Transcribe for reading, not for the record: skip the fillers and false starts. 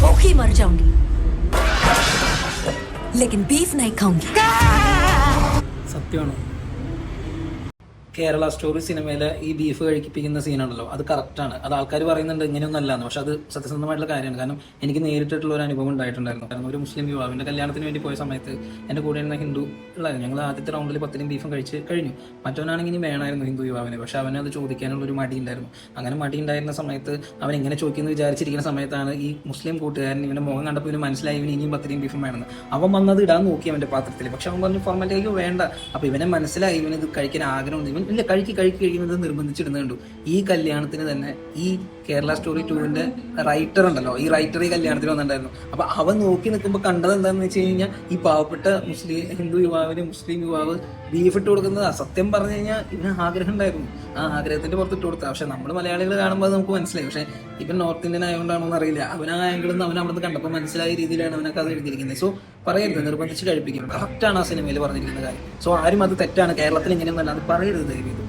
भूखी मर जाऊंगी लेकिन बीफ नहीं खाऊंगी. സത്യമാണ്. കേരള സ്റ്റോറി സിനിമയിലെ ഈ ബീഫ് കഴിപ്പിക്കുന്ന സീനാണല്ലോ, അത് കറക്റ്റാണ്. അത് ആൾക്കാർ പറയുന്നുണ്ട് ഇങ്ങനെയൊന്നും അല്ലാന്ന്, പക്ഷെ അത് സത്യസന്ധമായിട്ടുള്ള കാര്യമാണ്. കാരണം എനിക്ക് നേരിട്ടുള്ള ഒരു അനുഭവം ഉണ്ടായിട്ടുണ്ടായിരുന്നു. കാരണം ഒരു മുസ്ലിം യുവാവിൻ്റെ കല്യാണത്തിന് വേണ്ടി പോയ സമയത്ത് എൻ്റെ കൂടെ ഇരുന്ന ഹിന്ദു ഉള്ളായിരുന്നു. ഞങ്ങൾ ആദ്യത്തെ റൗണ്ടിൽ 10 ബീഫും കഴിച്ച് കഴിഞ്ഞു. മറ്റവനാണെങ്കിൽ ഇനി വേണമായിരുന്നു ഹിന്ദു യുവാവിന്, പക്ഷെ അവന് അത് ചോദിക്കാനുള്ള ഒരു മടി ഉണ്ടായിരുന്നു. അങ്ങനെ മടി ഉണ്ടായിരുന്ന സമയത്ത് അവൻ ഇങ്ങനെ ചോദിക്കുന്നു വിചാരിച്ചിരിക്കുന്ന സമയത്താണ് ഈ മുസ്ലിം കൂട്ടുകാരൻ ഇവൻ്റെ മുഖം കണ്ടപ്പോൾ ഇവന് മനസ്സിലായി ഇവന് ഇനിയും 10 ബീഫും വേണമെന്ന്. അവൻ വന്നത് ഇടാൻ നോക്കി അവൻ്റെ പാത്രത്തിൽ, പക്ഷെ അവൻ പറഞ്ഞു ഫോർമാലിറ്റിക്ക് വേണ്ട. അപ്പോൾ ഇവനെ മനസ്സിലായി ഇവന് ഇത് കഴിക്കാൻ ആഗ്രഹമുണ്ട്. ഇവൻ ഇല്ല കഴിക്കുന്നത് നിർബന്ധിച്ചിടുന്നുണ്ട്. ഈ കല്യാണത്തിന് തന്നെ ഈ കേരള സ്റ്റോറി 2-ന്റെ റൈറ്റർ ഉണ്ടല്ലോ, ഈ റൈറ്റർ ഈ കല്യാണത്തിന് വന്നിട്ടുണ്ടായിരുന്നു. അപ്പൊ അവൻ നോക്കി നിൽക്കുമ്പോൾ കണ്ടത് എന്താണെന്ന് വെച്ച് കഴിഞ്ഞാൽ ഈ പാവപ്പെട്ട ഹിന്ദു യുവാവിന് മുസ്ലിം യുവാവ് ബീഫ് ഇട്ട് കൊടുക്കുന്നത് സത്യം പറഞ്ഞു കഴിഞ്ഞാൽ ഇവന് ആഗ്രഹം ഉണ്ടായിരുന്നു. ആ ആഗ്രഹത്തിന്റെ പുറത്ത് ഇട്ട് കൊടുത്ത. പക്ഷെ നമ്മൾ മലയാളികൾ കാണുമ്പോൾ അത് നമുക്ക് മനസ്സിലായി. പക്ഷെ ഇവൻ നോർത്ത് ഇന്ത്യൻ ആയതുകൊണ്ടാണോ എന്ന് അറിയില്ല, അവൻ ആ ആംഗിളിൽ നിന്ന് അവൻ അവിടെ കണ്ടപ്പോൾ മനസ്സിലായ രീതിയിലാണ് അവനൊക്കെ അത് എഴുതിയിരിക്കുന്നത്. സോ പറയരുത്, നിർബന്ധിച്ച് കഴിപ്പിക്കും. കറക്റ്റാണ് ആ സിനിമയിൽ പറഞ്ഞിരിക്കുന്ന കാര്യം. സോ ആരും അത് തെറ്റാണ്, കേരളത്തിൽ ഇങ്ങനെയൊന്നും അല്ല, അത് പറയരുത് ദയവ് ചെയ്ത്.